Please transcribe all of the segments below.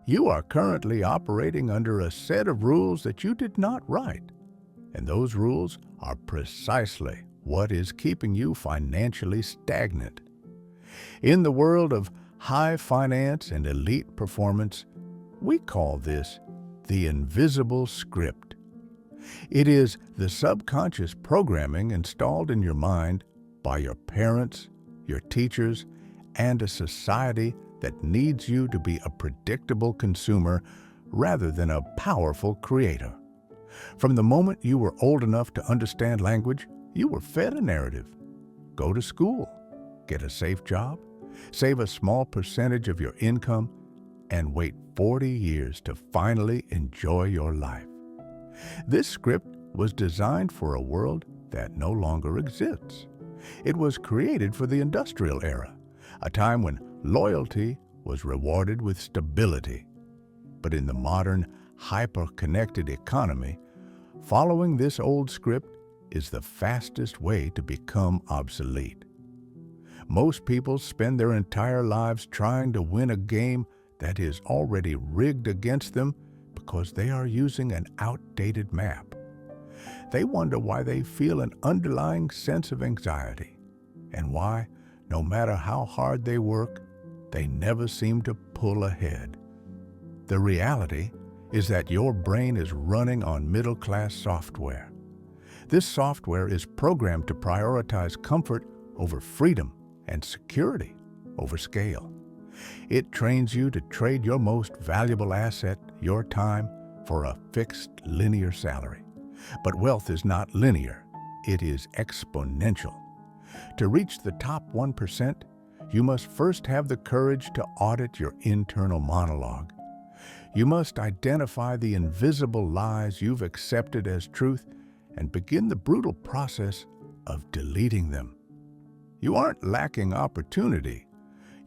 You are currently operating under a set of rules that you did not write, and those rules are precisely what is keeping you financially stagnant. In the world of high finance and elite performance, we call this the invisible script. It is the subconscious programming installed in your mind by your parents, your teachers, and a society that needs you to be a predictable consumer rather than a powerful creator. From the moment you were old enough to understand language, you were fed a narrative. Go to school, get a safe job, save a small percentage of your income, and wait 40 years to finally enjoy your life. This script was designed for a world that no longer exists. It was created for the industrial era, a time when loyalty was rewarded with stability. But in the modern, hyper-connected economy, following this old script is the fastest way to become obsolete. Most people spend their entire lives trying to win a game that is already rigged against them because they are using an outdated map. They wonder why they feel an underlying sense of anxiety and why, no matter how hard they work, they never seem to pull ahead. The reality is that your brain is running on middle-class software. This software is programmed to prioritize comfort over freedom and security over scale. It trains you to trade your most valuable asset, your time, for a fixed linear salary. But wealth is not linear. It is exponential. To reach the top 1%, you must first have the courage to audit your internal monologue. You must identify the invisible lies you've accepted as truth and begin the brutal process of deleting them. You aren't lacking opportunity.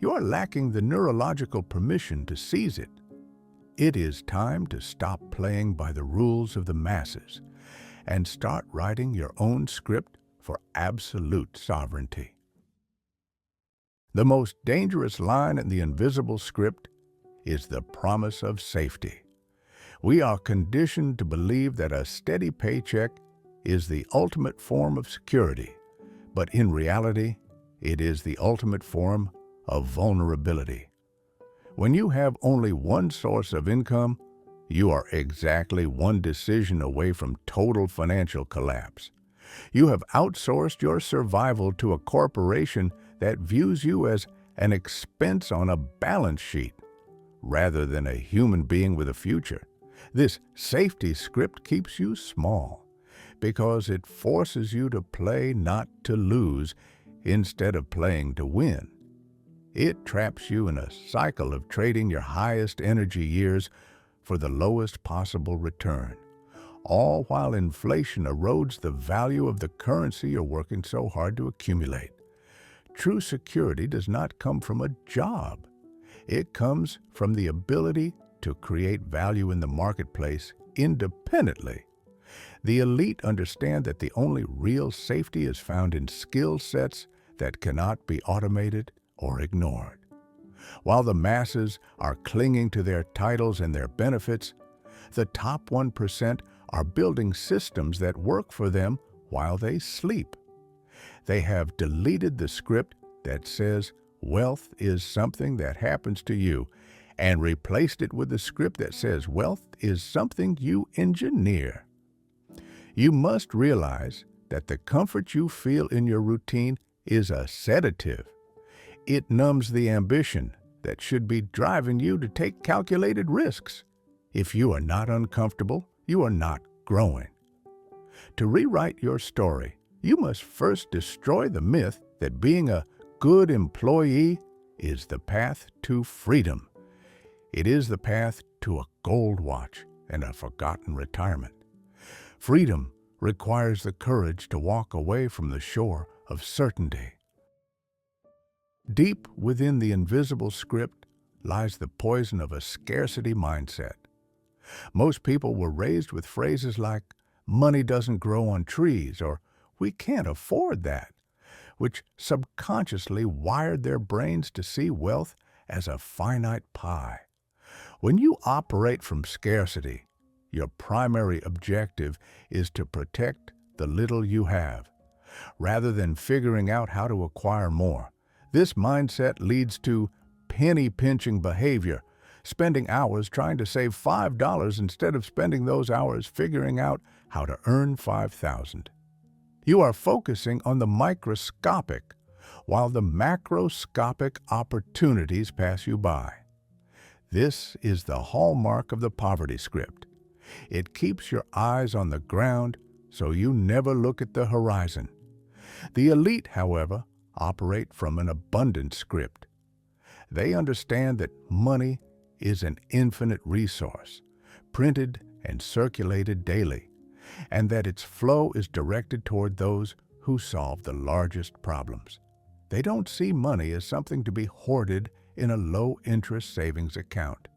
You are lacking the neurological permission to seize it. It is time to stop playing by the rules of the masses and start writing your own script for absolute sovereignty. The most dangerous line in the invisible script is the promise of safety. We are conditioned to believe that a steady paycheck is the ultimate form of security, but in reality, it is the ultimate form of vulnerability. When you have only one source of income, you are exactly one decision away from total financial collapse. You have outsourced your survival to a corporation that views you as an expense on a balance sheet rather than a human being with a future. This safety script keeps you small because it forces you to play not to lose instead of playing to win. It traps you in a cycle of trading your highest energy years for the lowest possible return, all while inflation erodes the value of the currency you're working so hard to accumulate. True security does not come from a job. It comes from the ability to create value in the marketplace independently. The elite understand that the only real safety is found in skill sets that cannot be automated or ignored. While the masses are clinging to their titles and their benefits, the top 1% are building systems that work for them while they sleep. They have deleted the script that says wealth is something that happens to you and replaced it with the script that says wealth is something you engineer. You must realize that the comfort you feel in your routine is a sedative. It numbs the ambition that should be driving you to take calculated risks. If you are not uncomfortable, you are not growing. To rewrite your story, you must first destroy the myth that being a good employee is the path to freedom. It is the path to a gold watch and a forgotten retirement. Freedom requires the courage to walk away from the shore of certainty. Deep within the invisible script lies the poison of a scarcity mindset. Most people were raised with phrases like, "Money doesn't grow on trees," or "We can't afford that," which subconsciously wired their brains to see wealth as a finite pie. When you operate from scarcity, your primary objective is to protect the little you have, rather than figuring out how to acquire more. This mindset leads to penny-pinching behavior, spending hours trying to save $5 instead of spending those hours figuring out how to earn $5,000. You are focusing on the microscopic, while the macroscopic opportunities pass you by. This is the hallmark of the poverty script. It keeps your eyes on the ground so you never look at the horizon. The elite, however, operate from an abundant script. They understand that money is an infinite resource, printed and circulated daily, and that its flow is directed toward those who solve the largest problems. They don't see money as something to be hoarded in a low-interest savings account.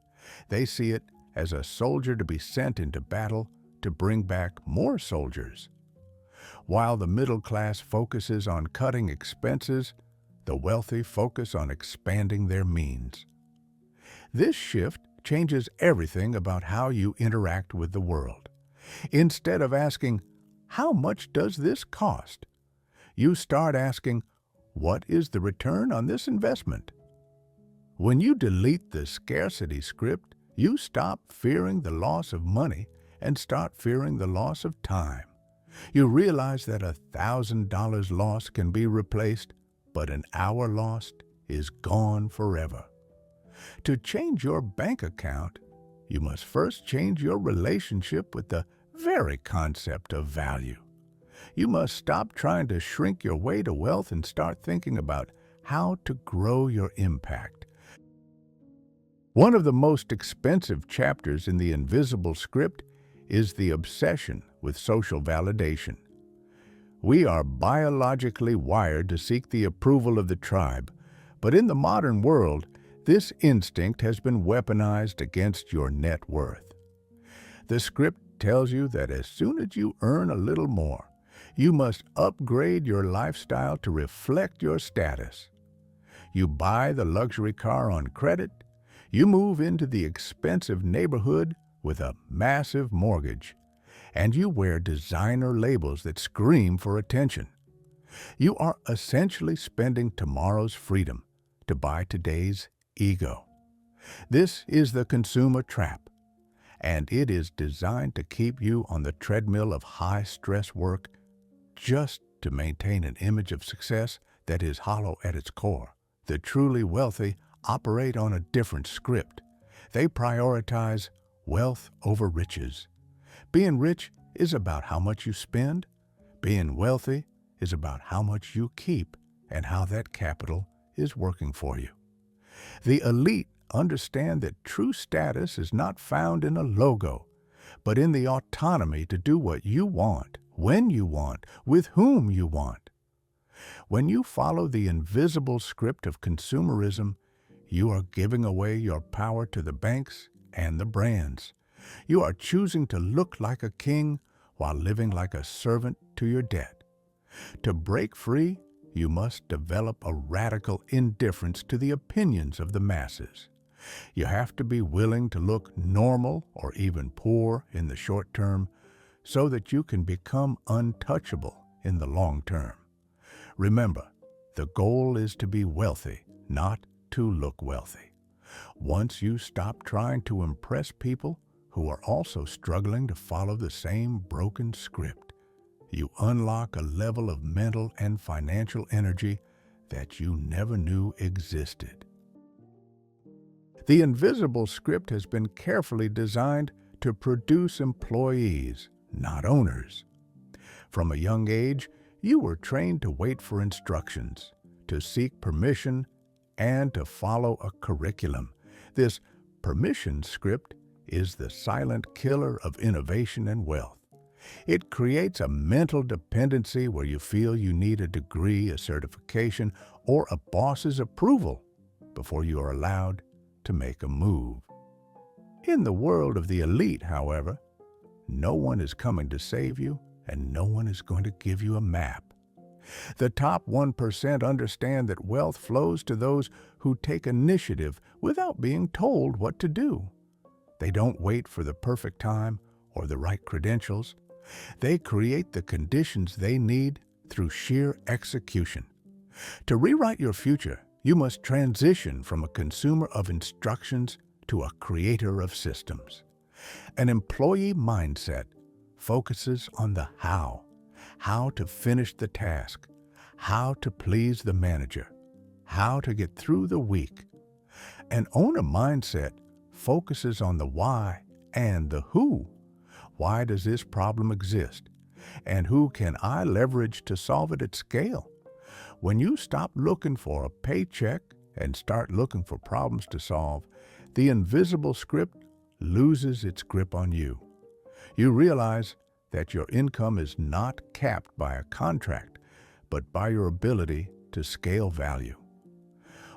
They see it as a soldier to be sent into battle to bring back more soldiers. While the middle class focuses on cutting expenses, the wealthy focus on expanding their means. This shift changes everything about how you interact with the world. Instead of asking, "How much does this cost?" you start asking, "What is the return on this investment?" When you delete the scarcity script, you stop fearing the loss of money and start fearing the loss of time. You realize that $1,000 lost can be replaced, but an hour lost is gone forever. To change your bank account, you must first change your relationship with the very concept of value. You must stop trying to shrink your way to wealth and start thinking about how to grow your impact. One of the most expensive chapters in the invisible script is the obsession with social validation. We are biologically wired to seek the approval of the tribe, but in the modern world, this instinct has been weaponized against your net worth. The script tells you that as soon as you earn a little more, you must upgrade your lifestyle to reflect your status. You buy the luxury car on credit, you move into the expensive neighborhood with a massive mortgage, and you wear designer labels that scream for attention. You are essentially spending tomorrow's freedom to buy today's ego. This is the consumer trap, and it is designed to keep you on the treadmill of high-stress work just to maintain an image of success that is hollow at its core. The truly wealthy operate on a different script. They prioritize wealth over riches. Being rich is about how much you spend. Being wealthy is about how much you keep and how that capital is working for you. The elite understand that true status is not found in a logo, but in the autonomy to do what you want, when you want, with whom you want. When you follow the invisible script of consumerism, you are giving away your power to the banks and the brands. You are choosing to look like a king while living like a servant to your debt. To break free, you must develop a radical indifference to the opinions of the masses. You have to be willing to look normal or even poor in the short term so that you can become untouchable in the long term. Remember, the goal is to be wealthy, not to look wealthy. Once you stop trying to impress people who are also struggling to follow the same broken script, you unlock a level of mental and financial energy that you never knew existed. The invisible script has been carefully designed to produce employees, not owners. From a young age, you were trained to wait for instructions, to seek permission, and to follow a curriculum. This permission script is the silent killer of innovation and wealth. It creates a mental dependency where you feel you need a degree, a certification, or a boss's approval before you are allowed to make a move. In the world of the elite, however, no one is coming to save you, and no one is going to give you a map. The top 1% understand that wealth flows to those who take initiative without being told what to do. They don't wait for the perfect time or the right credentials. They create the conditions they need through sheer execution. To rewrite your future, you must transition from a consumer of instructions to a creator of systems. An employee mindset focuses on the how to finish the task, how to please the manager, how to get through the week. An owner mindset focuses on the why and the who. Why does this problem exist? And who can I leverage to solve it at scale? When you stop looking for a paycheck and start looking for problems to solve, the invisible script loses its grip on you. You realize that your income is not capped by a contract, but by your ability to scale value.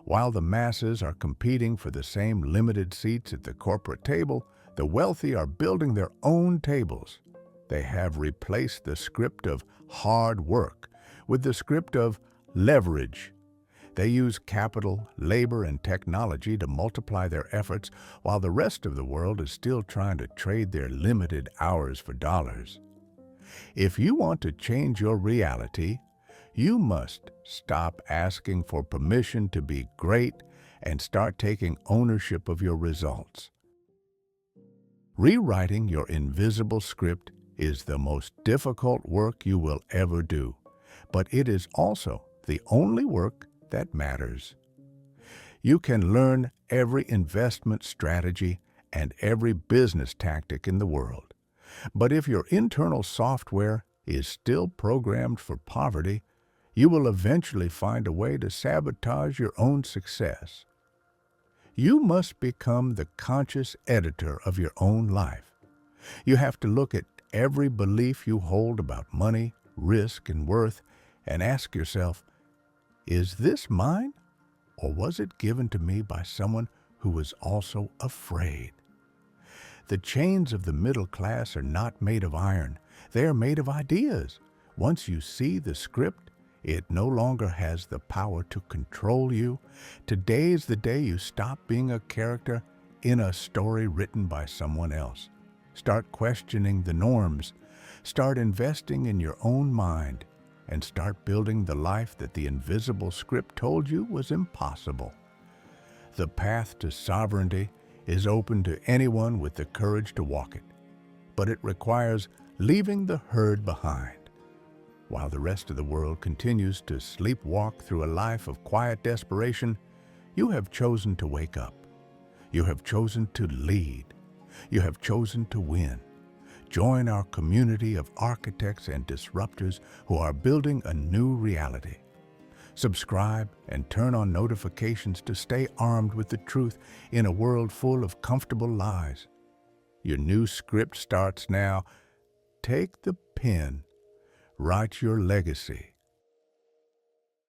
While the masses are competing for the same limited seats at the corporate table, the wealthy are building their own tables. They have replaced the script of hard work with the script of leverage. They use capital, labor, and technology to multiply their efforts while the rest of the world is still trying to trade their limited hours for dollars. If you want to change your reality, you must stop asking for permission to be great and start taking ownership of your results. Rewriting your invisible script is the most difficult work you will ever do, but it is also the only work that matters. You can learn every investment strategy and every business tactic in the world, but if your internal software is still programmed for poverty, you will eventually find a way to sabotage your own success. You must become the conscious editor of your own life. You have to look at every belief you hold about money, risk, and worth and ask yourself, is this mine, or was it given to me by someone who was also afraid? The chains of the middle class are not made of iron. They are made of ideas. Once you see the script, it no longer has the power to control you. Today is the day you stop being a character in a story written by someone else. Start questioning the norms. Start investing in your own mind. And start building the life that the invisible script told you was impossible. The path to sovereignty is open to anyone with the courage to walk it, but it requires leaving the herd behind. While the rest of the world continues to sleepwalk through a life of quiet desperation, you have chosen to wake up. You have chosen to lead. You have chosen to win. Join our community of architects and disruptors who are building a new reality. Subscribe and turn on notifications to stay armed with the truth in a world full of comfortable lies. Your new script starts now. Take the pen. Write your legacy.